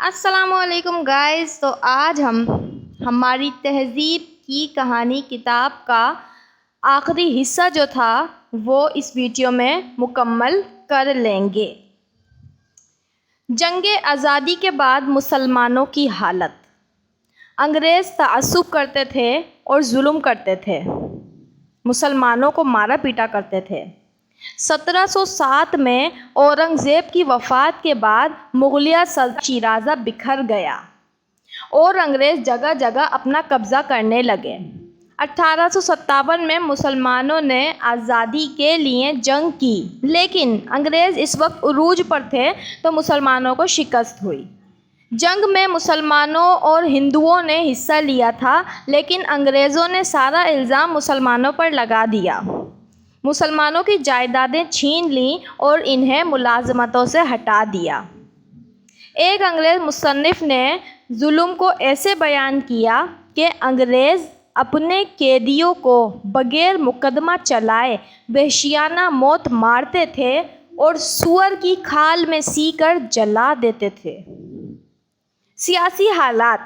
السلام علیکم گائز. تو آج ہم ہماری تہذیب کی کہانی کتاب کا آخری حصہ جو تھا وہ اس ویڈیو میں مکمل کر لیں گے. جنگ آزادی کے بعد مسلمانوں کی حالت. انگریز تعصب کرتے تھے اور ظلم کرتے تھے، مسلمانوں کو مارا پیٹا کرتے تھے. 1707 میں اورنگزیب کی وفات کے بعد مغلیہ سلطنت شیرازہ بکھر گیا اور انگریز جگہ جگہ اپنا قبضہ کرنے لگے. 1857 میں مسلمانوں نے آزادی کے لیے جنگ کی، لیکن انگریز اس وقت عروج پر تھے تو مسلمانوں کو شکست ہوئی. جنگ میں مسلمانوں اور ہندوؤں نے حصہ لیا تھا، لیکن انگریزوں نے سارا الزام مسلمانوں پر لگا دیا. مسلمانوں کی جائیدادیں چھین لیں اور انہیں ملازمتوں سے ہٹا دیا. ایک انگریز مصنف نے ظلم کو ایسے بیان کیا کہ انگریز اپنے قیدیوں کو بغیر مقدمہ چلائے وحشیانہ موت مارتے تھے اور سور کی کھال میں سی کر جلا دیتے تھے. سیاسی حالات.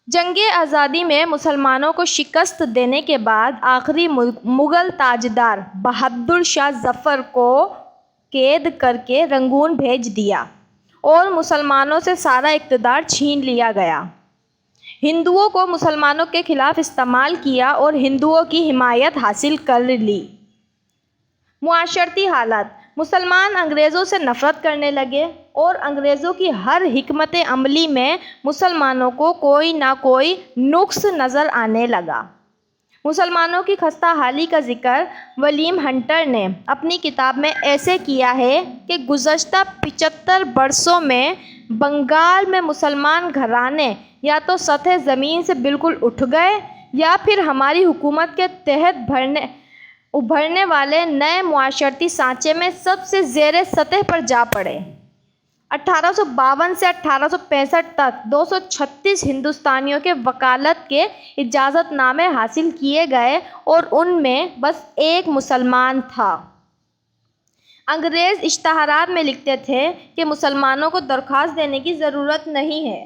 جنگ آزادی میں مسلمانوں کو شکست دینے کے بعد آخری مغل تاجدار بہادر شاہ ظفر کو قید کر کے رنگون بھیج دیا اور مسلمانوں سے سارا اقتدار چھین لیا گیا. ہندوؤں کو مسلمانوں کے خلاف استعمال کیا اور ہندوؤں کی حمایت حاصل کر لی. معاشرتی حالات. مسلمان انگریزوں سے نفرت کرنے لگے اور انگریزوں کی ہر حکمت عملی میں مسلمانوں کو کوئی نہ کوئی نقص نظر آنے لگا. مسلمانوں کی خستہ حالی کا ذکر ولیم ہنٹر نے اپنی کتاب میں ایسے کیا ہے کہ گزشتہ 75 برسوں میں بنگال میں مسلمان گھرانے یا تو سطح زمین سے بالکل اٹھ گئے یا پھر ہماری حکومت کے تحت ابھرنے والے نئے معاشرتی سانچے میں سب سے زیر سطح پر جا پڑے. 1852 سے 1865 تک 236 ہندوستانیوں کے وکالت کے اجازت نامے حاصل کیے گئے اور ان میں بس ایک مسلمان تھا. انگریز اشتہارات میں لکھتے تھے کہ مسلمانوں کو درخواست دینے کی ضرورت نہیں ہے.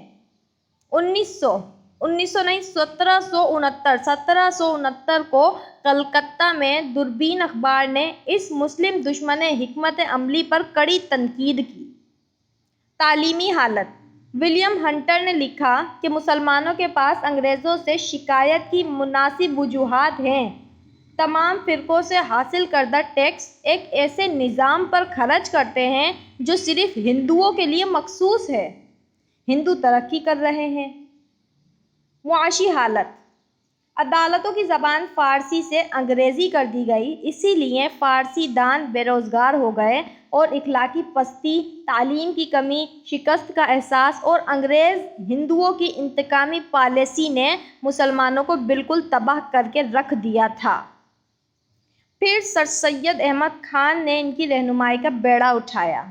1769 کو کلکتہ میں دوربین اخبار نے اس مسلم دشمن حکمت عملی پر کڑی تنقید کی. تعلیمی حالت. ولیم ہنٹر نے لکھا کہ مسلمانوں کے پاس انگریزوں سے شکایت کی مناسب وجوہات ہیں. تمام فرقوں سے حاصل کردہ ٹیکس ایک ایسے نظام پر خرچ کرتے ہیں جو صرف ہندوؤں کے لیے مخصوص ہے. ہندو ترقی کر رہے ہیں. معاشی حالت. عدالتوں کی زبان فارسی سے انگریزی کر دی گئی، اسی لیے فارسی دان بے روزگار ہو گئے اور اخلاقی پستی، تعلیم کی کمی، شکست کا احساس اور انگریز ہندوؤں کی انتقامی پالیسی نے مسلمانوں کو بالکل تباہ کر کے رکھ دیا تھا. پھر سر سید احمد خان نے ان کی رہنمائی کا بیڑا اٹھایا،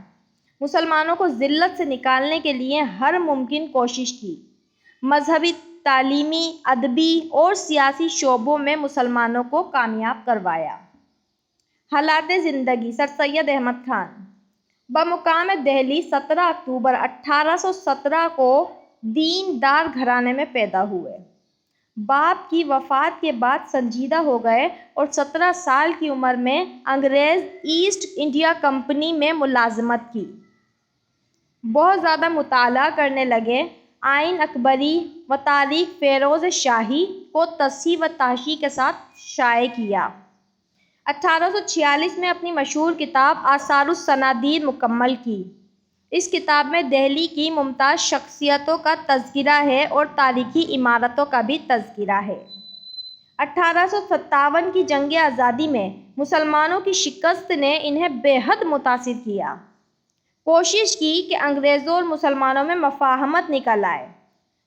مسلمانوں کو ذلت سے نکالنے کے لیے ہر ممکن کوشش کی. مذہبی، تعلیمی، ادبی اور سیاسی شعبوں میں مسلمانوں کو کامیاب کروایا. حالات زندگی. سر سید احمد خان بمقام دہلی 17 اکتوبر 1817 کو دیندار گھرانے میں پیدا ہوئے. باپ کی وفات کے بعد سنجیدہ ہو گئے اور 17 سال کی عمر میں انگریز ایسٹ انڈیا کمپنی میں ملازمت کی. بہت زیادہ مطالعہ کرنے لگے. آئین اکبری و تاریخ فیروز شاہی کو تصحیح و تحقیق کے ساتھ شائع کیا. 1846 میں اپنی مشہور کتاب آثار الصنادید مکمل کی. اس کتاب میں دہلی کی ممتاز شخصیتوں کا تذکرہ ہے اور تاریخی عمارتوں کا بھی تذکرہ ہے. 1857 کی جنگ آزادی میں مسلمانوں کی شکست نے انہیں بے حد متاثر کیا. کوشش کی کہ انگریزوں اور مسلمانوں میں مفاہمت نکل آئے.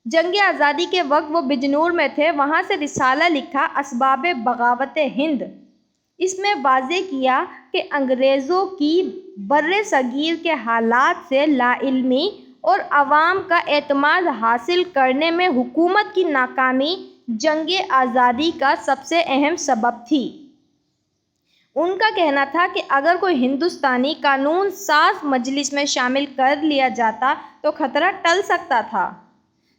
جنگ آزادی کے وقت وہ بجنور میں تھے، وہاں سے رسالہ لکھا اسباب بغاوت ہند. اس میں واضح کیا کہ انگریزوں کی بر صغیر کے حالات سے لا علمی اور عوام کا اعتماد حاصل کرنے میں حکومت کی ناکامی جنگ آزادی کا سب سے اہم سبب تھی. ان کا کہنا تھا کہ اگر کوئی ہندوستانی قانون ساز مجلس میں شامل کر لیا جاتا تو خطرہ ٹل سکتا تھا۔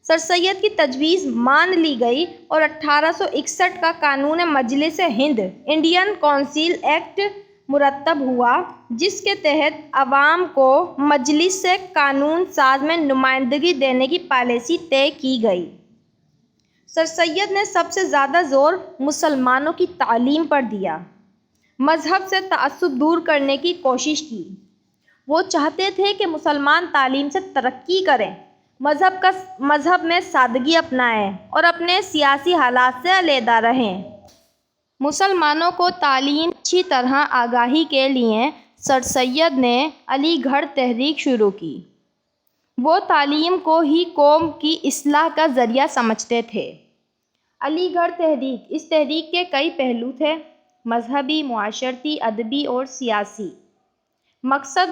سر سید کی تجویز مان لی گئی اور 1861 کا قانون مجلس ہند انڈین کونسل ایکٹ مرتب ہوا، جس کے تحت عوام کو مجلس سے قانون ساز میں نمائندگی دینے کی پالیسی طے کی گئی۔ سر سید نے سب سے زیادہ زور مسلمانوں کی تعلیم پر دیا، مذہب سے تعصب دور کرنے کی کوشش کی۔ وہ چاہتے تھے کہ مسلمان تعلیم سے ترقی کریں، مذہب میں سادگی اپنائیں اور اپنے سیاسی حالات سے علیحدہ رہیں۔ مسلمانوں کو تعلیم کی اچھی طرح آگاہی کے لیے سر سید نے علی گڑھ تحریک شروع کی۔ وہ تعلیم کو ہی قوم کی اصلاح کا ذریعہ سمجھتے تھے۔ علی گڑھ تحریک، اس تحریک کے کئی پہلو تھے: مذہبی، معاشرتی، ادبی اور سیاسی۔ مقصد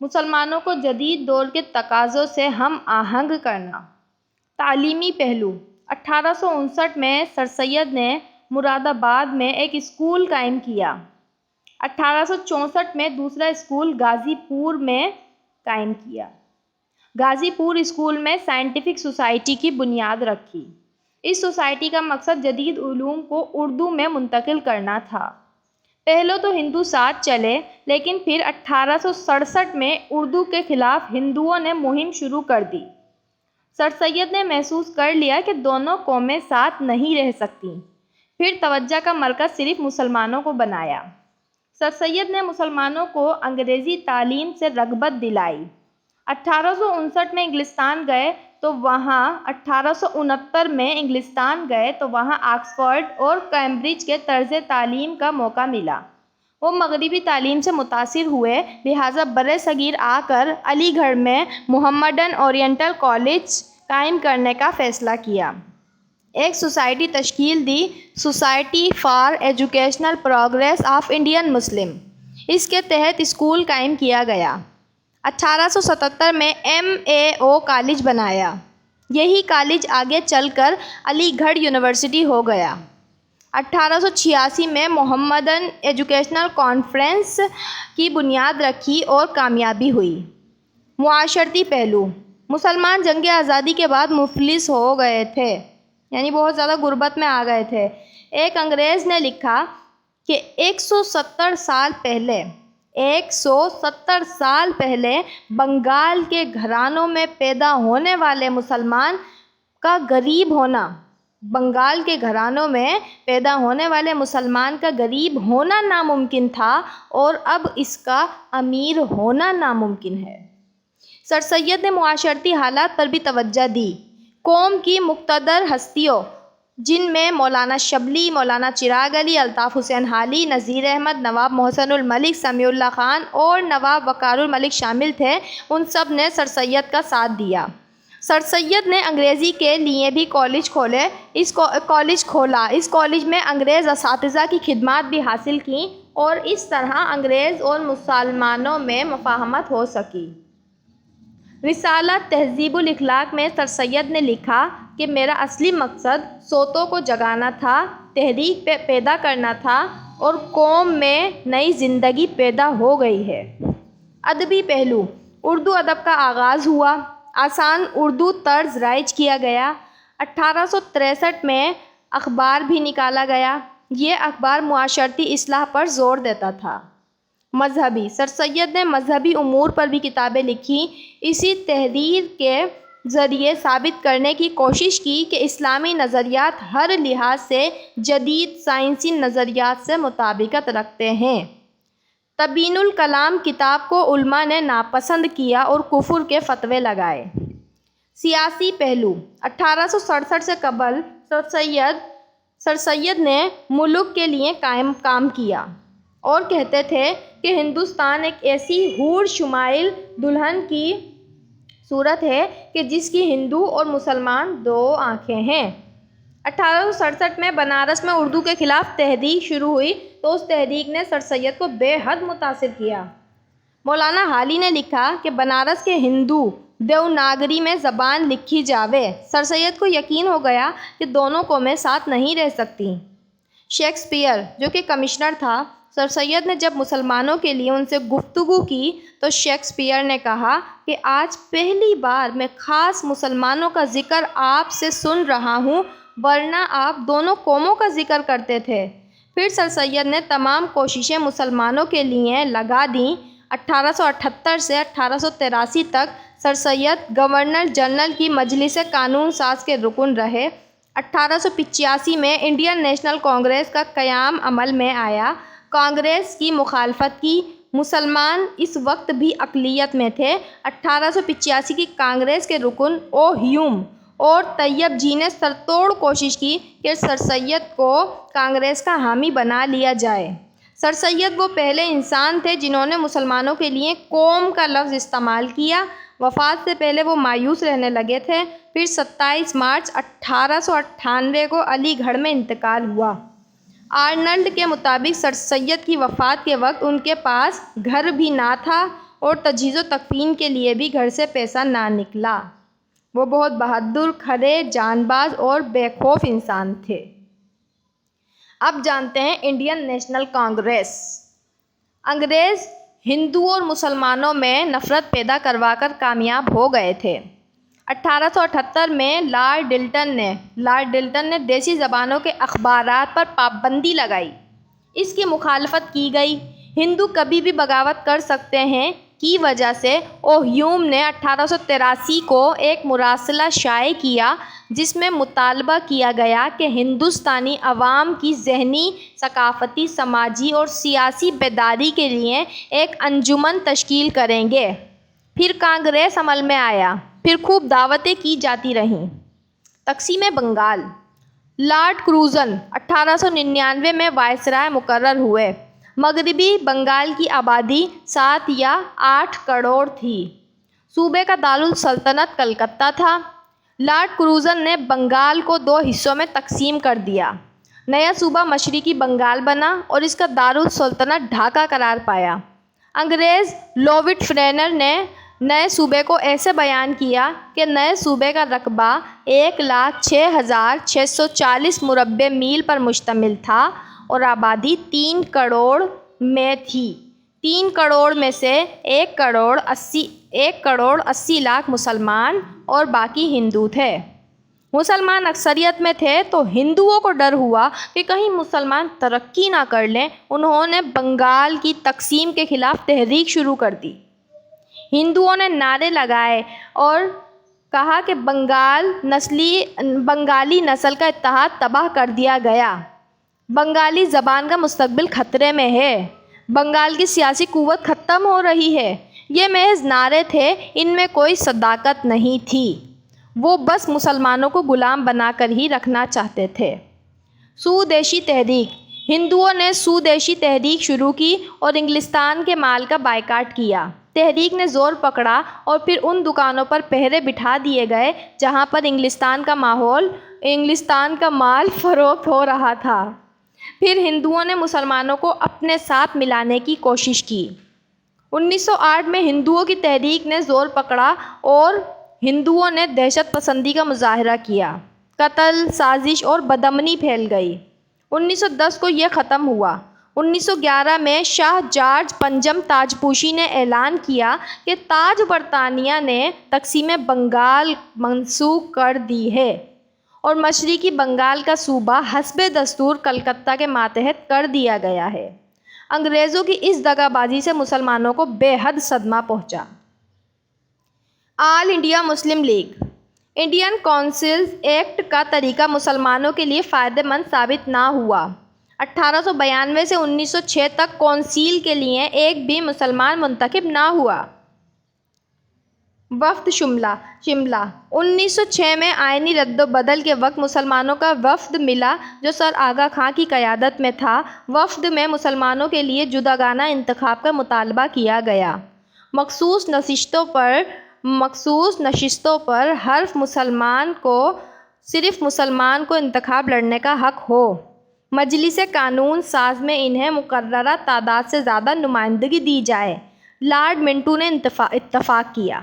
مسلمانوں کو جدید دور کے تقاضوں سے ہم آہنگ کرنا۔ تعلیمی پہلو: 1859 میں سر سید نے مراد آباد میں ایک اسکول قائم کیا۔ 1864 میں دوسرا اسکول غازی پور میں قائم کیا۔ غازی پور اسکول میں سائنٹیفک سوسائٹی کی بنیاد رکھی۔ اس سوسائٹی کا مقصد جدید علوم کو اردو میں منتقل کرنا تھا۔ پہلے تو ہندو ساتھ چلے، لیکن پھر 1867 میں اردو کے خلاف ہندوؤں نے مہم شروع کر دی۔ سر سید نے محسوس کر لیا کہ دونوں قومیں ساتھ نہیں رہ سکتیں، پھر توجہ کا مرکز صرف مسلمانوں کو بنایا۔ سر سید نے مسلمانوں کو انگریزی تعلیم سے رغبت دلائی۔ 1859 میں انگلستان گئے تو وہاں 1869 میں انگلستان گئے تو وہاں آکسفورڈ اور کیمبرج کے طرز تعلیم کا موقع ملا۔ وہ مغربی تعلیم سے متاثر ہوئے، لہٰذا برِ صغیر آ کر علی گڑھ میں محمڈن اورینٹل کالج قائم کرنے کا فیصلہ کیا۔ ایک سوسائٹی تشکیل دی، society for educational progress of Indian Muslim. اس کے تحت اسکول قائم کیا گیا۔ 1877 میں MAO کالج بنایا۔ یہی کالج آگے چل کر علی گڑھ یونیورسٹی ہو گیا۔ 1886 میں محمدن ایجوکیشنل کانفرنس کی بنیاد رکھی اور کامیابی ہوئی۔ معاشرتی پہلو: مسلمان جنگ آزادی کے بعد مفلس ہو گئے تھے، یعنی بہت زیادہ غربت میں آ گئے تھے۔ ایک انگریز نے لکھا کہ 170 سال پہلے بنگال کے گھرانوں میں پیدا ہونے والے مسلمان کا غریب ہونا ناممکن تھا، اور اب اس کا امیر ہونا ناممکن ہے۔ سر سید نے معاشرتی حالات پر بھی توجہ دی۔ قوم کی مقتدر ہستیوں، جن میں مولانا شبلی، مولانا چراغ علی، الطاف حسین حالی، نذیر احمد، نواب محسن الملک، سمیع اللہ خان اور نواب وقار الملک شامل تھے، ان سب نے سر سید کا ساتھ دیا۔ سر سید نے انگریزی کے لیے بھی کالج کھولا۔ اس کالج میں انگریز اساتذہ کی خدمات بھی حاصل کیں اور اس طرح انگریز اور مسلمانوں میں مفاہمت ہو سکی۔ رسالہ تہذیب الاخلاق میں سر سید نے لکھا کہ میرا اصلی مقصد صوتوں کو جگانا تھا، تحریک پیدا کرنا تھا، اور قوم میں نئی زندگی پیدا ہو گئی ہے۔ ادبی پہلو: اردو ادب کا آغاز ہوا، آسان اردو طرز رائج کیا گیا۔ 1863 میں اخبار بھی نکالا گیا۔ یہ اخبار معاشرتی اصلاح پر زور دیتا تھا۔ مذہبی: سر سید نے مذہبی امور پر بھی کتابیں لکھیں۔ اسی تحریر کے ذریعے ثابت کرنے کی کوشش کی کہ اسلامی نظریات ہر لحاظ سے جدید سائنسی نظریات سے مطابقت رکھتے ہیں۔ تبیین الکلام کتاب کو علماء نے ناپسند کیا اور کفر کے فتوے لگائے۔ سیاسی پہلو: 1867 سے قبل سر سید نے ملک کے لیے کام کیا اور کہتے تھے کہ ہندوستان ایک ایسی حور شمائل دلہن کی صورت ہے کہ جس کی ہندو اور مسلمان دو آنکھیں ہیں۔ 1867 میں بنارس میں اردو کے خلاف تحریک شروع ہوئی تو اس تحریک نے سر سید کو بے حد متاثر کیا۔ مولانا حالی نے لکھا کہ بنارس کے ہندو دیوناگری میں زبان لکھی جاوے۔ سر سید کو یقین ہو گیا کہ دونوں قومیں ساتھ نہیں رہ سکتیں۔ شیکسپیئر، جو کہ کمشنر تھا، سر سید نے جب مسلمانوں کے لیے ان سے گفتگو کی تو شیکسپیئر نے کہا کہ آج پہلی بار میں خاص مسلمانوں کا ذکر آپ سے سن رہا ہوں، ورنہ آپ دونوں قوموں کا ذکر کرتے تھے۔ پھر سر سید نے تمام کوششیں مسلمانوں کے لیے لگا دیں۔ 1878 سے 1883 تک سر سید گورنر جنرل کی مجلس قانون ساز کے رکن رہے۔ 1885 میں انڈین نیشنل کانگریس کا قیام عمل میں آیا۔ کانگریس کی مخالفت کی۔ مسلمان اس وقت بھی اقلیت میں تھے۔ 1885 کی کانگریس کے رکن او ہیوم اور طیب جی نے سرتوڑ کوشش کی کہ سر سید کو کانگریس کا حامی بنا لیا جائے۔ سر سید وہ پہلے انسان تھے جنہوں نے مسلمانوں کے لیے قوم کا لفظ استعمال کیا۔ وفات سے پہلے وہ مایوس رہنے لگے تھے۔ پھر 27 مارچ 1898 کو علی گڑھ میں انتقال ہوا۔ آرنلڈ کے مطابق سر سید کی وفات کے وقت ان کے پاس گھر بھی نہ تھا اور تجہیز و تکفین کے لیے بھی گھر سے پیسہ نہ نکلا۔ وہ بہت بہادر، کھڑے، جان باز اور بے خوف انسان تھے۔ اب جانتے ہیں انڈین نیشنل کانگریس۔ انگریز ہندوؤں اور مسلمانوں میں نفرت پیدا کروا کر کامیاب ہو گئے تھے۔ 1878 میں لارڈ ڈلٹن نے دیسی زبانوں کے اخبارات پر پابندی لگائی۔ اس کی مخالفت کی گئی۔ ہندو کبھی بھی بغاوت کر سکتے ہیں کی وجہ سے او ہیوم نے 1883 کو ایک مراسلہ شائع کیا جس میں مطالبہ کیا گیا کہ ہندوستانی عوام کی ذہنی، ثقافتی، سماجی اور سیاسی بیداری کے لیے ایک انجمن تشکیل کریں گے۔ پھر کانگریس عمل میں آیا۔ پھر خوب دعوتیں کی جاتی رہیں۔ تقسیم بنگال۔ لارڈ کرزن 1899 میں وائسرائے مقرر ہوئے۔ مغربی بنگال کی آبادی 7 یا 8 کروڑ تھی۔ صوبے کا دارالسلطنت کلکتہ تھا۔ لارڈ کرزن نے بنگال کو 2 حصوں میں تقسیم کر دیا۔ نیا صوبہ مشرقی بنگال بنا اور اس کا دارالسلطنت ڈھاکہ قرار پایا۔ انگریز لوئڈ فرینر نے نئے صوبے کو ایسے بیان کیا کہ نئے صوبے کا رقبہ 1,06,640 مربع میل پر مشتمل تھا اور آبادی 3 کروڑ میں تھی۔ 3 کروڑ میں سے 1,80 لاکھ مسلمان اور باقی ہندو تھے۔ مسلمان اکثریت میں تھے تو ہندوؤں کو ڈر ہوا کہ کہیں مسلمان ترقی نہ کر لیں۔ انہوں نے بنگال کی تقسیم کے خلاف تحریک شروع کر دی۔ ہندوؤں نے نعرے لگائے اور کہا کہ بنگالی نسل کا اتحاد تباہ کر دیا گیا، بنگالی زبان کا مستقبل خطرے میں ہے، بنگال کی سیاسی قوت ختم ہو رہی ہے۔ یہ محض نعرے تھے، ان میں کوئی صداقت نہیں تھی۔ وہ بس مسلمانوں کو غلام بنا کر ہی رکھنا چاہتے تھے۔ سودیشی تحریک۔ ہندوؤں نے سودیشی تحریک شروع کی اور انگلستان کے مال کا بائیکاٹ کیا۔ تحریک نے زور پکڑا اور پھر ان دکانوں پر پہرے بٹھا دیے گئے جہاں پر انگلستان کا مال فروخت ہو رہا تھا۔ پھر ہندوؤں نے مسلمانوں کو اپنے ساتھ ملانے کی کوشش کی۔ 1908 میں ہندوؤں کی تحریک نے زور پکڑا اور ہندوؤں نے دہشت پسندی کا مظاہرہ کیا۔ قتل، سازش اور بدامنی پھیل گئی۔ 1910 کو یہ ختم ہوا۔ 1911 میں شاہ جارج پنجم تاجپوشی نے اعلان کیا کہ تاج برطانیہ نے تقسیم بنگال منسوخ کر دی ہے اور مشرقی بنگال کا صوبہ حسب دستور کلکتہ کے ماتحت کر دیا گیا ہے۔ انگریزوں کی اس دغا بازی سے مسلمانوں کو بے حد صدمہ پہنچا۔ All India Muslim League. Indian Councils Act کا طریقہ مسلمانوں کے لیے فائدہ مند ثابت نہ ہوا۔ 1892 سے 1906 تک کونسل کے لیے ایک بھی مسلمان منتخب نہ ہوا۔ وفد شملہ۔ 1906 میں آئینی رد و بدل کے وقت مسلمانوں کا وفد ملا جو سر آغا خاں کی قیادت میں تھا۔ وفد میں مسلمانوں کے لیے جداگانہ انتخاب کا مطالبہ کیا گیا۔ مخصوص نشستوں پر صرف مسلمان کو انتخاب لڑنے کا حق ہو۔ مجلس قانون ساز میں انہیں مقررہ تعداد سے زیادہ نمائندگی دی جائے۔ لارڈ منٹو نے اتفاق کیا۔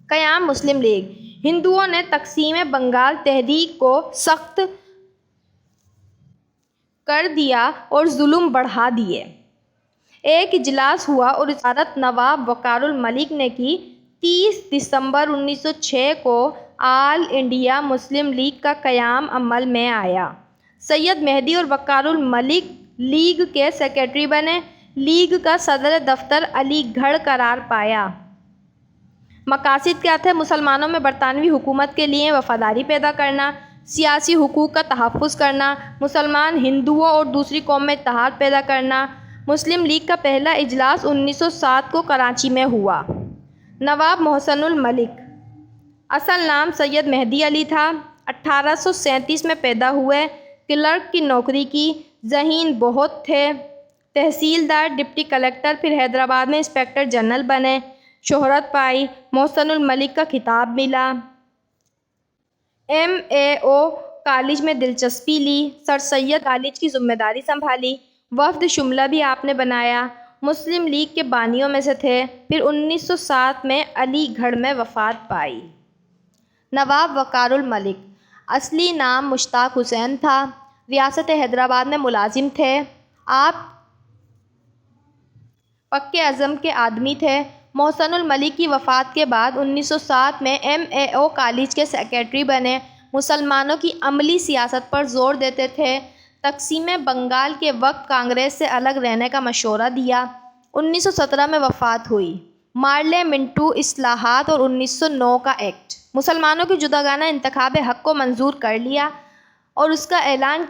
قیام مسلم لیگ۔ ہندوؤں نے تقسیم بنگال تحریک کو سخت کر دیا اور ظلم بڑھا دیے۔ ایک اجلاس ہوا اور صدارت نواب وقار الملک نے کی۔ 30 دسمبر 1906 کو آل انڈیا مسلم لیگ کا قیام عمل میں آیا۔ سید مہدی اور وقار الملک لیگ کے سیکریٹری بنے۔ لیگ کا صدر دفتر علی گڑھ قرار پایا۔ مقاصد کیا تھے؟ مسلمانوں میں برطانوی حکومت کے لیے وفاداری پیدا کرنا، سیاسی حقوق کا تحفظ کرنا، مسلمان ہندوؤں اور دوسری قوم میں اتحاد پیدا کرنا۔ مسلم لیگ کا پہلا اجلاس 1907 کو کراچی میں ہوا۔ نواب محسن الملک، اصل نام سید مہدی علی تھا، 1837 میں پیدا ہوئے۔ کلرک کی نوکری کی، ذہین بہت تھے، تحصیلدار، ڈپٹی کلکٹر، پھر حیدرآباد میں انسپکٹر جنرل بنے، شہرت پائی، محسن الملک کا خطاب ملا، MAO کالج میں دلچسپی لی، سر سید کالج کی ذمہ داری سنبھالی، وفد شملہ بھی آپ نے بنایا، مسلم لیگ کے بانیوں میں سے تھے۔ پھر 1907 میں علی گڑھ میں وفات پائی۔ نواب وقار الملک، اصلی نام مشتاق حسین تھا، ریاست حیدرآباد میں ملازم تھے۔ آپ پکے عزم کے آدمی تھے۔ محسن الملک کی وفات کے بعد 1907 میں MAO کالج کے سیکریٹری بنے۔ مسلمانوں کی عملی سیاست پر زور دیتے تھے۔ تقسیم بنگال کے وقت کانگریس سے الگ رہنے کا مشورہ دیا۔ 1917 میں وفات ہوئی۔ مارلے منٹو اصلاحات اور 1909 کا ایکٹ، مسلمانوں کی جداگانہ انتخاب حق کو منظور کر لیا اور اس کا اعلان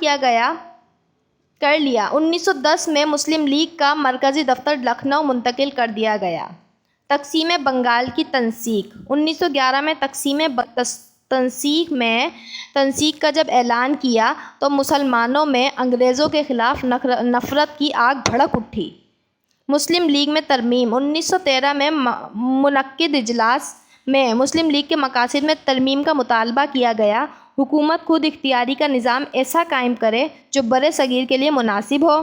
کر لیا۔ 1910 میں مسلم لیگ کا مرکزی دفتر لکھنؤ منتقل کر دیا گیا۔ تقسیم بنگال کی تنسیق، 1911 میں تنسیق کا جب اعلان کیا تو مسلمانوں میں انگریزوں کے خلاف نفرت کی آگ بھڑک اٹھی۔ مسلم لیگ میں ترمیم، 1913 میں منعقد اجلاس میں مسلم لیگ کے مقاصد میں ترمیم کا مطالبہ کیا گیا۔ حکومت خود اختیاری کا نظام ایسا قائم کرے جو برِ صغیر کے لیے مناسب ہو،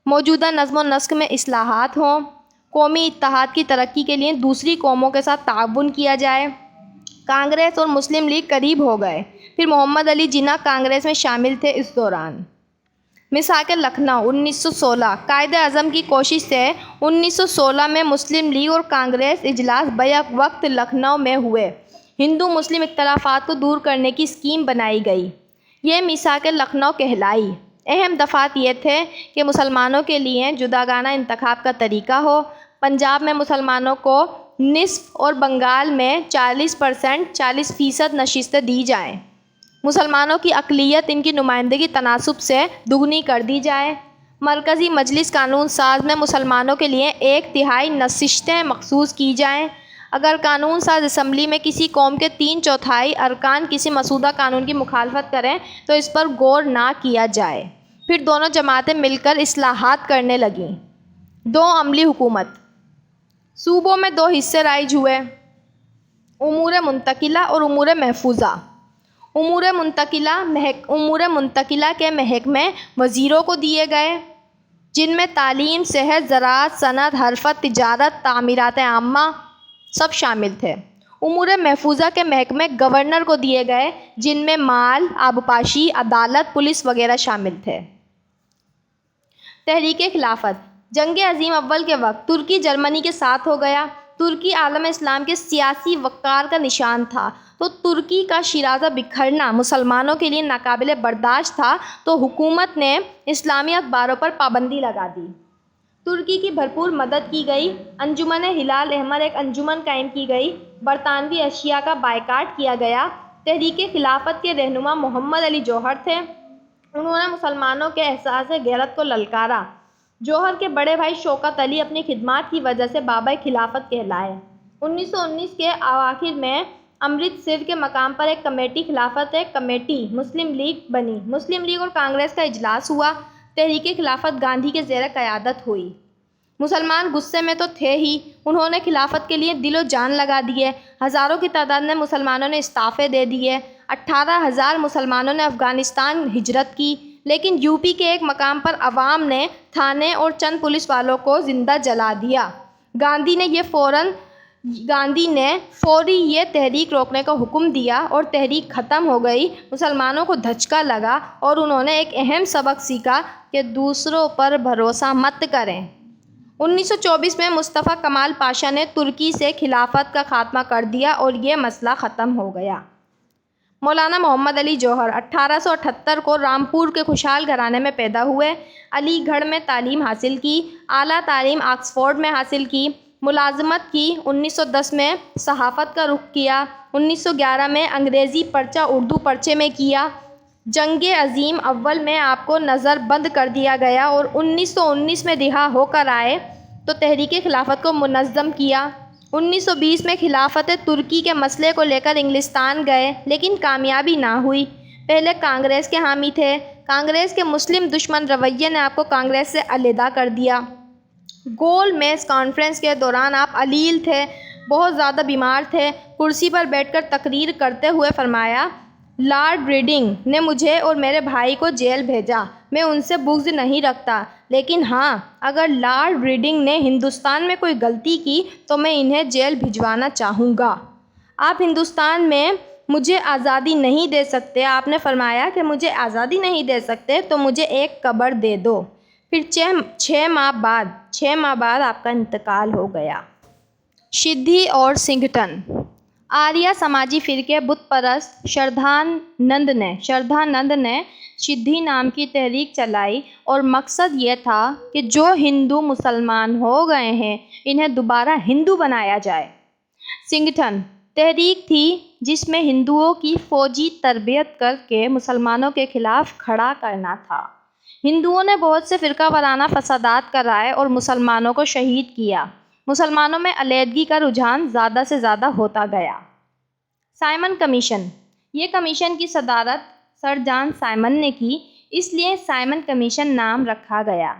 موجودہ نظم و نسق میں اصلاحات ہوں، قومی اتحاد کی ترقی کے لیے دوسری قوموں کے ساتھ تعاون کیا جائے۔ کانگریس اور مسلم لیگ قریب ہو گئے۔ پھر محمد علی جناح کانگریس میں شامل تھے۔ اس دوران مساک لکھنؤ 1916 قائد اعظم کی کوشش سے 1916 میں مسلم لیگ اور کانگریس اجلاس بیک وقت لکھنؤ میں ہوئے۔ ہندو مسلم اختلافات کو دور کرنے کی اسکیم بنائی گئی۔ یہ مساک لکھنؤ کہلائی۔ اہم دفعات یہ تھے کہ مسلمانوں کے لیے جداگانہ انتخاب کا طریقہ ہو، پنجاب میں مسلمانوں کو نصف اور بنگال میں 40% نشستیں دی جائیں، مسلمانوں کی اقلیت ان کی نمائندگی تناسب سے دگنی کر دی جائے، مرکزی مجلس قانون ساز میں مسلمانوں کے لیے 1/3 نشستیں مخصوص کی جائیں، اگر قانون ساز اسمبلی میں کسی قوم کے 3/4 ارکان کسی مسودہ قانون کی مخالفت کریں تو اس پر غور نہ کیا جائے۔ پھر دونوں جماعتیں مل کر اصلاحات کرنے لگیں۔ 2 عملی حکومت، صوبوں میں 2 حصے رائج ہوئے، امور منتقلہ اور امور محفوظہ۔ امور منتقلہ کے محکمے وزیروں کو دیے گئے، جن میں تعلیم، صحت، زراعت، صنعت، حرفت، تجارت، تعمیرات عامہ سب شامل تھے۔ امور محفوظہ کے محکمے گورنر کو دیے گئے، جن میں مال، آبپاشی، عدالت، پولیس وغیرہ شامل تھے۔ تحریک خلافت، جنگ عظیم اول کے وقت ترکی جرمنی کے ساتھ ہو گیا۔ ترکی عالم اسلام کے سیاسی وقار کا نشان تھا، تو ترکی کا شیرازہ بکھرنا مسلمانوں کے لیے ناقابل برداشت تھا، تو حکومت نے اسلامی اخباروں پر پابندی لگا دی۔ ترکی کی بھرپور مدد کی گئی۔ انجمن ہلال احمر ایک انجمن قائم کی گئی۔ برطانوی اشیاء کا بائیکاٹ کیا گیا۔ تحریک خلافت کے رہنما محمد علی جوہر تھے۔ انہوں نے مسلمانوں کے احساس غیرت کو للکارا۔ جوہر کے بڑے بھائی شوکت علی اپنی خدمات کی وجہ سے بابا خلافت کہلائے۔ 1919 کے اواخر میں امرتسر کے مقام پر ایک کمیٹی خلافت کمیٹی مسلم لیگ بنی۔ مسلم لیگ اور کانگریس کا اجلاس ہوا۔ تحریک خلافت گاندھی کے زیر قیادت ہوئی۔ مسلمان غصے میں تو تھے ہی، انہوں نے خلافت کے لیے دل و جان لگا دیے۔ ہزاروں کی تعداد میں مسلمانوں نے استعفے دے دیے۔ 18,000 مسلمانوں نے افغانستان ہجرت کی، لیکن UP کے ایک مقام پر عوام نے تھانے اور چند پولیس والوں کو زندہ جلا دیا۔ گاندھی نے یہ فوراً گاندھی نے فوری یہ تحریک روکنے کا حکم دیا اور تحریک ختم ہو گئی۔ مسلمانوں کو دھچکا لگا اور انہوں نے ایک اہم سبق سیکھا کہ دوسروں پر بھروسہ مت کریں۔ 1924 میں مصطفیٰ کمال پاشا نے ترکی سے خلافت کا خاتمہ کر دیا اور یہ مسئلہ ختم ہو گیا۔ مولانا محمد علی جوہر 1878 کو رامپور کے خوشحال گھرانے میں پیدا ہوئے۔ علی گڑھ میں تعلیم حاصل کی، اعلیٰ تعلیم آکسفورڈ میں حاصل کی، ملازمت کی۔ 1910 میں صحافت کا رخ کیا۔ 1911 میں انگریزی پرچہ اردو پرچے میں کیا۔ جنگ عظیم اول میں آپ کو نظر بند کر دیا گیا اور 1919 میں رہا ہو کر آئے تو تحریک خلافت کو منظم کیا۔ 1920 میں خلافت ترکی کے مسئلے کو لے کر انگلستان گئے لیکن کامیابی نہ ہوئی۔ پہلے کانگریس کے حامی تھے۔ کانگریس کے مسلم دشمن رویے نے آپ کو کانگریس سے علیحدہ کر دیا۔ گول میز کانفرنس کے دوران آپ علیل تھے، بہت زیادہ بیمار تھے۔ کرسی پر بیٹھ کر تقریر کرتے ہوئے فرمایا، لارڈ ریڈنگ نے مجھے اور میرے بھائی کو جیل بھیجا۔ میں ان سے بغض نہیں رکھتا، لیکن ہاں، اگر لارڈ ریڈنگ نے ہندوستان میں کوئی غلطی کی تو میں انہیں جیل بھجوانا چاہوں گا۔ آپ ہندوستان میں مجھے آزادی نہیں دے سکتے۔ آپ نے فرمایا کہ مجھے آزادی نہیں دے سکتے تو مجھے ایک قبر دے دو۔ پھر 6 ماہ بعد آپ کا انتقال ہو گیا۔ شدھی اور سنگھٹن۔ آریہ سماجی فرقے بت پرست شردھانند نے شدھی نام کی تحریک چلائی اور مقصد یہ تھا کہ جو ہندو مسلمان ہو گئے ہیں انہیں دوبارہ ہندو بنایا جائے۔ سنگھٹن تحریک تھی جس میں ہندوؤں کی فوجی تربیت کر کے مسلمانوں کے خلاف کھڑا کرنا تھا۔ ہندوؤں نے بہت سے فرقہ وارانہ فسادات کرائے اور مسلمانوں کو شہید کیا۔ مسلمانوں میں علیحدگی کا رجحان زیادہ سے زیادہ ہوتا گیا۔ Simon commission. یہ کمیشن کی صدارت سر جان سائمن نے کی، اس لیے سائمن کمیشن نام رکھا گیا۔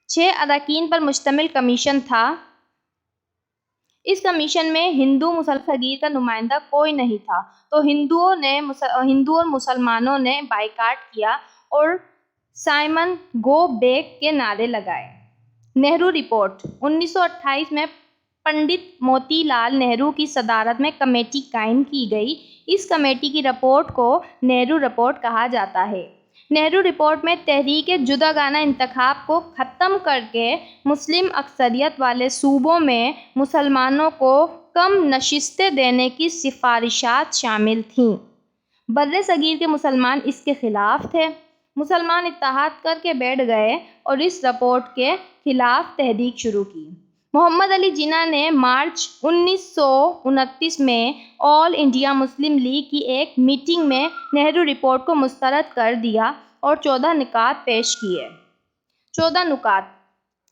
6 اراکین پر مشتمل کمیشن تھا۔ اس کمیشن میں ہندو مسلم صغیر کا نمائندہ کوئی نہیں تھا، تو ہندو اور مسلمانوں نے بائیکاٹ کیا اور سائمن گو بیک کے نعرے لگائے۔ نہرو رپورٹ۔ 1928 میں پنڈت موتی لال نہرو کی صدارت میں کمیٹی قائم کی گئی۔ اس کمیٹی کی رپورٹ کو نہرو رپورٹ کہا جاتا ہے۔ نہرو رپورٹ میں تحریک جداگانہ انتخاب کو ختم کر کے مسلم اکثریت والے صوبوں میں مسلمانوں کو کم نشستیں دینے کی سفارشات شامل تھیں۔ بر صغیر کے مسلمان اس کے خلاف تھے۔ مسلمان اتحاد کر کے بیٹھ گئے اور اس رپورٹ کے خلاف تحریک شروع کی۔ محمد علی جناح نے مارچ 1929 میں آل انڈیا مسلم لیگ کی ایک میٹنگ میں نہرو رپورٹ کو مسترد کر دیا اور 14 نکات پیش کیے۔ 14 نکات: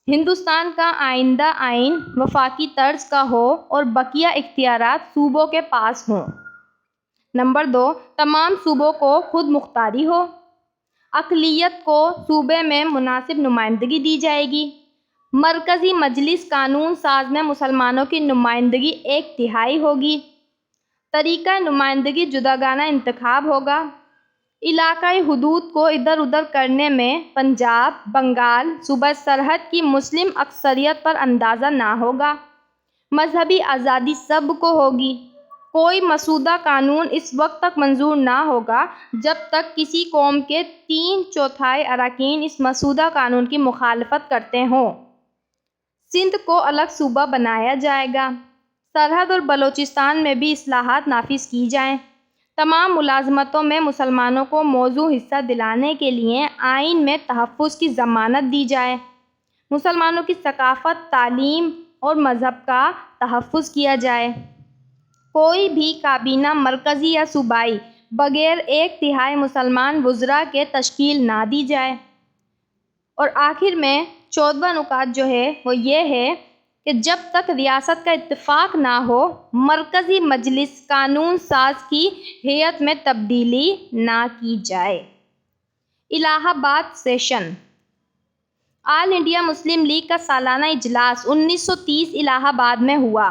ہندوستان کا آئندہ آئین وفاقی طرز کا ہو اور بقیہ اختیارات صوبوں کے پاس ہوں۔ نمبر 2، تمام صوبوں کو خود مختاری ہو۔ اقلیت کو صوبے میں مناسب نمائندگی دی جائے گی۔ مرکزی مجلس قانون ساز میں مسلمانوں کی نمائندگی 1/3 ہوگی۔ طریقہ نمائندگی جداگانہ انتخاب ہوگا۔ علاقائی حدود کو ادھر ادھر کرنے میں پنجاب، بنگال، صوبہ سرحد کی مسلم اکثریت پر اندازہ نہ ہوگا۔ مذہبی آزادی سب کو ہوگی۔ کوئی مسودہ قانون اس وقت تک منظور نہ ہوگا جب تک کسی قوم کے 3/4 اراکین اس مسودہ قانون کی مخالفت کرتے ہوں۔ سندھ کو الگ صوبہ بنایا جائے گا۔ سرحد اور بلوچستان میں بھی اصلاحات نافذ کی جائیں۔ تمام ملازمتوں میں مسلمانوں کو موضوع حصہ دلانے کے لیے آئین میں تحفظ کی ضمانت دی جائے۔ مسلمانوں کی ثقافت، تعلیم اور مذہب کا تحفظ کیا جائے۔ کوئی بھی کابینہ مرکزی یا صوبائی بغیر 1/3 مسلمان وزراء کے تشکیل نہ دی جائے۔ اور آخر میں 14واں نکات جو ہے وہ یہ ہے کہ جب تک ریاست کا اتفاق نہ ہو مرکزی مجلس قانون ساز کی ہیئت میں تبدیلی نہ کی جائے۔ الہ آباد سیشن۔ آل انڈیا مسلم لیگ کا سالانہ اجلاس 1930 الہ آباد میں ہوا۔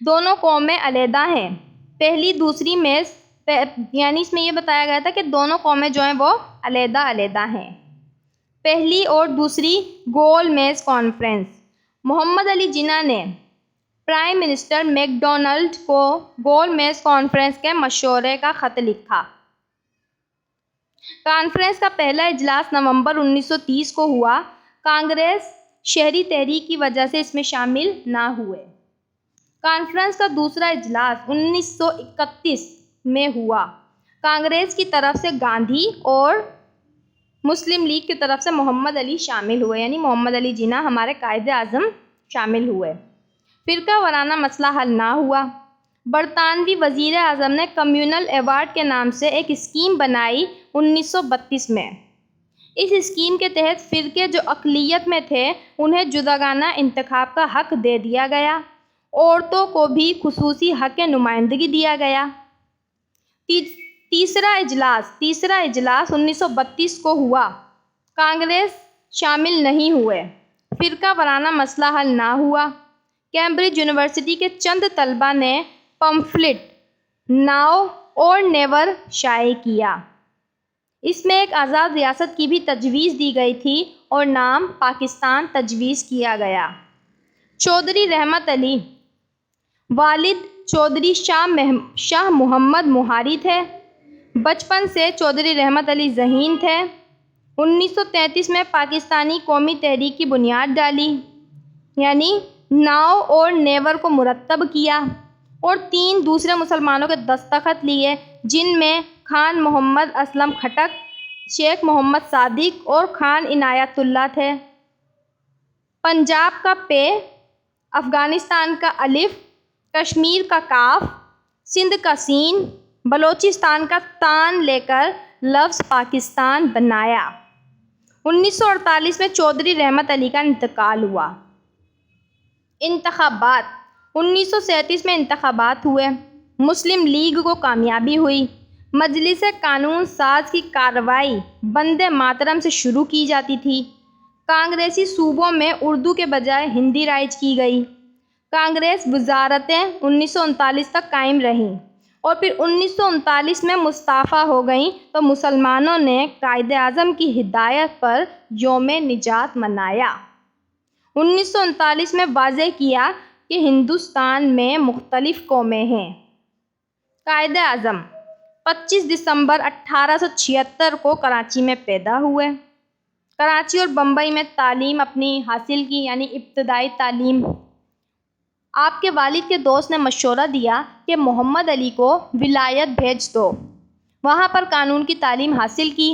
دونوں قومیں علیحدہ ہیں۔ پہلی دوسری میز یعنی اس میں یہ بتایا گیا تھا کہ دونوں قومیں جو ہیں وہ علیحدہ علیحدہ ہیں۔ پہلی اور دوسری گول میز کانفرنس۔ محمد علی جناح نے پرائم منسٹر میک ڈونلڈ کو گول میز کانفرنس کے مشورے کا خط لکھا۔ کانفرنس کا پہلا اجلاس نومبر 1930 کو ہوا۔ کانگریس شہری تحریک کی وجہ سے اس میں شامل نہ ہوئے۔ کانفرنس کا دوسرا اجلاس 1931 میں ہوا۔ کانگریس کی طرف سے گاندھی اور مسلم لیگ کی طرف سے محمد علی شامل ہوئے، یعنی محمد علی جناح ہمارے قائد اعظم شامل ہوئے۔ فرقہ وارانہ مسئلہ حل نہ ہوا۔ برطانوی وزیر اعظم نے کمیونل ایوارڈ کے نام سے ایک اسکیم بنائی 1932 میں۔ اس اسکیم کے تحت فرقے جو اقلیت میں تھے انہیں جداگانہ انتخاب کا حق دے دیا گیا۔ عورتوں کو بھی خصوصی حق نمائندگی دیا گیا۔ تیسرا اجلاس 1932 کو ہوا۔ کانگریس شامل نہیں ہوئے۔ فرقہ وارانہ مسئلہ حل نہ ہوا۔ کیمبرج یونیورسٹی کے چند طلباء نے پمفلٹ ناؤ اور نیور شائع کیا۔ اس میں ایک آزاد ریاست کی بھی تجویز دی گئی تھی اور نام پاکستان تجویز کیا گیا۔ چودھری رحمت علی والد چودھری شاہ محمد مہاری تھے۔ بچپن سے چودھری رحمت علی ذہین تھے۔ 1933 میں پاکستانی قومی تحریک کی بنیاد ڈالی، یعنی ناؤ اور نیور کو مرتب کیا، اور 3 دوسرے مسلمانوں کے دستخط لیے جن میں خان محمد اسلم کھٹک، شیخ محمد صادق اور خان عنایت اللہ تھے۔ پنجاب کا پ، افغانستان کا الف، کشمیر کا کاف، سندھ کا سین، بلوچستان کا تان لے کر لفظ پاکستان بنایا۔ 1948 میں چودھری رحمت علی کا انتقال ہوا۔ انتخابات 1937 میں انتخابات ہوئے۔ مسلم لیگ کو کامیابی ہوئی۔ مجلس قانون ساز کی کارروائی وندے ماترم سے شروع کی جاتی تھی۔ کانگریسی صوبوں میں اردو کے بجائے ہندی رائج کی گئی۔ کانگریس وزارتیں 1939 تک قائم رہیں اور پھر 1939 میں مستعفی ہو گئیں تو مسلمانوں نے قائد اعظم کی ہدایت پر یوم نجات منایا۔ 1939 میں واضح کیا کہ ہندوستان میں مختلف قومیں ہیں۔ قائد اعظم 25 دسمبر 1876 کو کراچی میں پیدا ہوئے۔ کراچی اور بمبئی میں تعلیم اپنی حاصل کی، یعنی ابتدائی تعلیم۔ آپ کے والد کے دوست نے مشورہ دیا کہ محمد علی کو ولایت بھیج دو۔ وہاں پر قانون کی تعلیم حاصل کی۔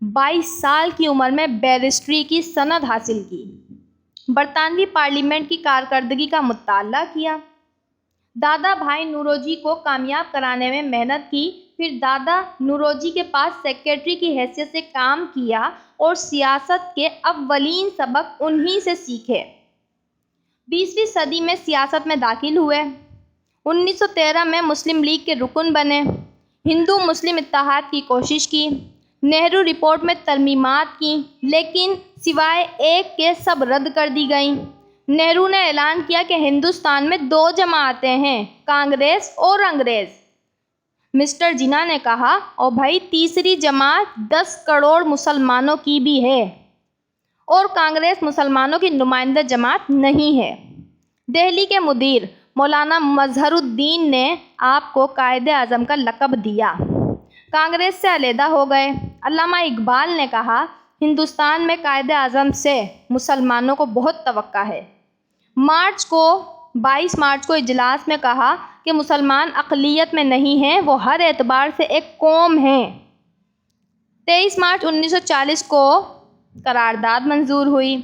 22 سال کی عمر میں بیرسٹری کی سند حاصل کی۔ برطانوی پارلیمنٹ کی کارکردگی کا مطالعہ کیا۔ دادا بھائی نوروجی کو کامیاب کرانے میں محنت کی، پھر دادا نوروجی کے پاس سیکریٹری کی حیثیت سے کام کیا اور سیاست کے اولین سبق انہی سے سیکھے۔ 20ویں صدی میں سیاست میں داخل ہوئے۔ 1913 میں مسلم لیگ کے رکن بنے۔ ہندو مسلم اتحاد کی کوشش کی۔ نہرو رپورٹ میں ترمیمات کی، لیکن سوائے ایک کے سب رد کر دی گئیں۔ نہرو نے اعلان کیا کہ ہندوستان میں 2 جماعتیں ہیں، کانگریس اور انگریز۔ مسٹر جناح نے کہا، او بھائی تیسری جماعت 10 کروڑ مسلمانوں کی بھی ہے اور کانگریس مسلمانوں کی نمائندہ جماعت نہیں ہے۔ دہلی کے مدیر مولانا مظہر الدین نے آپ کو قائد اعظم کا لقب دیا۔ کانگریس سے علیحدہ ہو گئے۔ علامہ اقبال نے کہا، ہندوستان میں قائد اعظم سے مسلمانوں کو بہت توقع ہے۔ 22 مارچ کو اجلاس میں کہا کہ مسلمان اقلیت میں نہیں ہیں، وہ ہر اعتبار سے ایک قوم ہیں۔ 23 مارچ 1940 کو قرارداد منظور ہوئی۔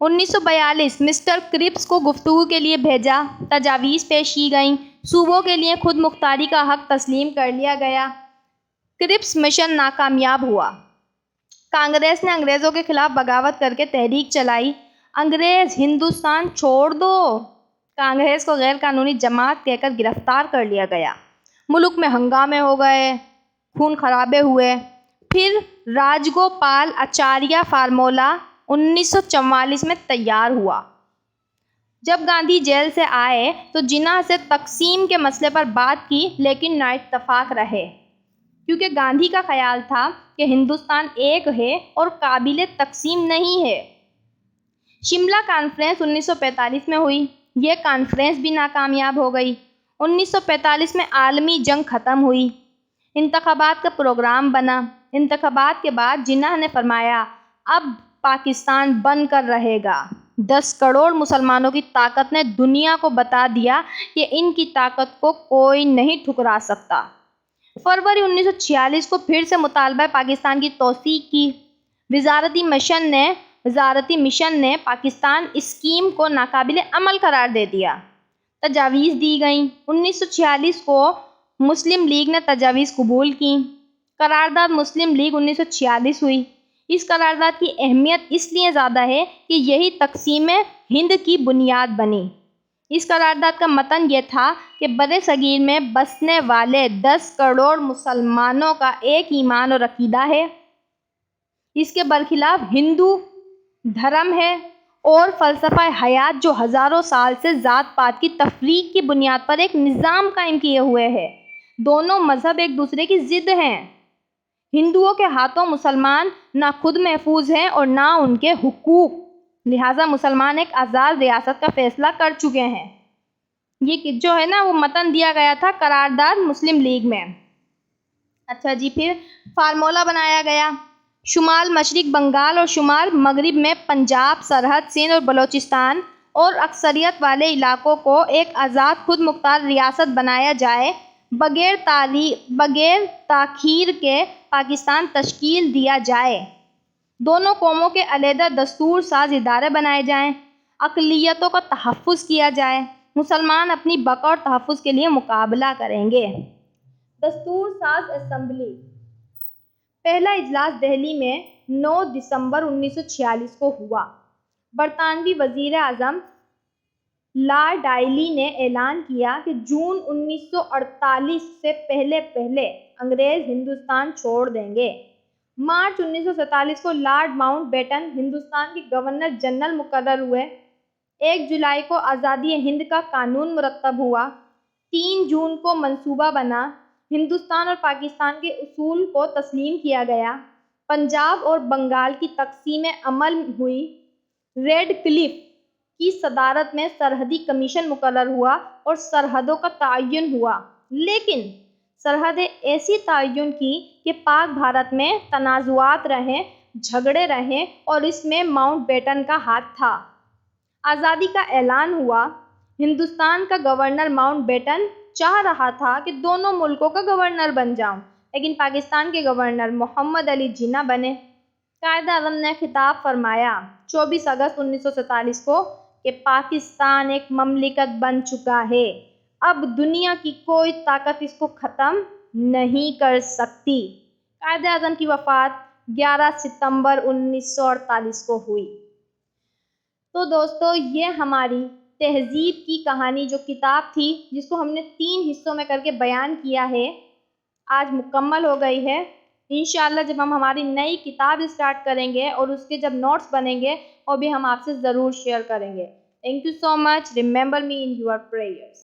1942 مسٹر کرپس کو گفتگو کے لیے بھیجا، تجاویز پیش کی گئیں، صوبوں کے لیے خود مختاری کا حق تسلیم کر لیا گیا۔ کرپس مشن ناکامیاب ہوا۔ کانگریس نے انگریزوں کے خلاف بغاوت کر کے تحریک چلائی۔ انگریز ہندوستان چھوڑ دو۔ کانگریس کو غیر قانونی جماعت کہہ کر گرفتار کر لیا گیا۔ ملک میں ہنگامے ہو گئے، خون خرابے ہوئے۔ پھر راجگوپال آچاریہ فارمولہ 1944 میں تیار ہوا۔ جب گاندھی جیل سے آئے تو جناح سے تقسیم کے مسئلے پر بات کی، لیکن نا اتفاق رہے، کیونکہ گاندھی کا خیال تھا کہ ہندوستان ایک ہے اور قابل تقسیم نہیں ہے۔ شملہ کانفرنس 1945 میں ہوئی۔ یہ کانفرنس بھی ناکامیاب ہو گئی۔ 1945 میں عالمی جنگ ختم ہوئی، انتخابات کا پروگرام بنا۔ انتخابات کے بعد جناح نے فرمایا، اب پاکستان بن کر رہے گا۔ 10 کروڑ مسلمانوں کی طاقت نے دنیا کو بتا دیا کہ ان کی طاقت کو کوئی نہیں ٹھکرا سکتا۔ فروری 1946 کو پھر سے مطالبہ پاکستان کی توثیق کی۔ وزارتی مشن نے پاکستان اسکیم کو ناقابل عمل قرار دے دیا۔ تجاویز دی گئیں۔ 1946 کو مسلم لیگ نے تجاویز قبول کیں۔ قرارداد مسلم لیگ 1946 ہوئی۔ اس قرارداد کی اہمیت اس لیے زیادہ ہے کہ یہی تقسیم ہند کی بنیاد بنی۔ اس قرارداد کا متن یہ تھا کہ بر صغیر میں بسنے والے 10 کروڑ مسلمانوں کا ایک ایمان اور عقیدہ ہے۔ اس کے برخلاف ہندو دھرم ہے اور فلسفہ حیات جو ہزاروں سال سے ذات پات کی تفریق کی بنیاد پر ایک نظام قائم کیے ہوئے ہے۔ دونوں مذہب ایک دوسرے کی ضد ہیں۔ ہندوؤں کے ہاتھوں مسلمان نہ خود محفوظ ہیں اور نہ ان کے حقوق، لہٰذا مسلمان ایک آزاد ریاست کا فیصلہ کر چکے ہیں۔ یہ جو ہے نا وہ متن دیا گیا تھا قرارداد مسلم لیگ میں۔ اچھا جی، پھر فارمولہ بنایا گیا۔ شمال مشرق بنگال اور شمال مغرب میں پنجاب، سرحد سندھ اور بلوچستان اور اکثریت والے علاقوں کو ایک آزاد خود مختار ریاست بنایا جائے۔ بغیر تاخیر کے پاکستان تشکیل دیا جائے۔ دونوں قوموں کے علیحدہ دستور ساز ادارے بنائے جائیں۔ اقلیتوں کا تحفظ کیا جائے۔ مسلمان اپنی بقا اور تحفظ کے لیے مقابلہ کریں گے۔ دستور ساز اسمبلی۔ پہلا اجلاس دہلی میں 9 دسمبر 1946 کو ہوا۔ برطانوی وزیر اعظم لارڈ ڈائلی نے اعلان کیا کہ جون 1948 سے پہلے انگریز ہندوستان چھوڑ دیں گے۔ مارچ 1947 کو لارڈ ماؤنٹ بیٹن ہندوستان کے گورنر جنرل مقرر ہوئے۔ 1 جولائی کو آزادی ہند کا قانون مرتب ہوا۔ 3 جون کو منصوبہ بنا۔ ہندوستان اور پاکستان کے اصول کو تسلیم کیا گیا۔ پنجاب اور بنگال کی تقسیم عمل ہوئی۔ ریڈ کلف کی صدارت میں سرحدی کمیشن مقرر ہوا اور سرحدوں کا تعین ہوا، لیکن سرحدیں ایسی تعین کی کہ پاک بھارت میں تنازعات رہیں، جھگڑے رہیں اور اس میں ماؤنٹ بیٹن کا ہاتھ تھا۔ آزادی کا اعلان ہوا۔ ہندوستان کا گورنر ماؤنٹ بیٹن چاہ رہا تھا کہ دونوں ملکوں کا گورنر بن جاؤں، لیکن پاکستان کے گورنر محمد علی جناح بنے۔ قائد اعظم نے خطاب فرمایا 24 اگست 1947 کو کہ پاکستان ایک مملکت بن چکا ہے، اب دنیا کی کوئی طاقت اس کو ختم نہیں کر سکتی۔ قائد اعظم کی وفات 11 ستمبر 1948 کو ہوئی۔ تو دوستو، یہ ہماری تہذیب کی کہانی جو کتاب تھی، جس کو ہم نے 3 حصوں میں کر کے بیان کیا ہے، آج مکمل ہو گئی ہے۔ انشاءاللہ جب ہم ہماری نئی کتاب اسٹارٹ کریں گے اور اس کے جب نوٹس بنیں گے، وہ بھی ہم آپ سے ضرور شیئر کریں گے۔ Thank you so much. Remember me in your prayers.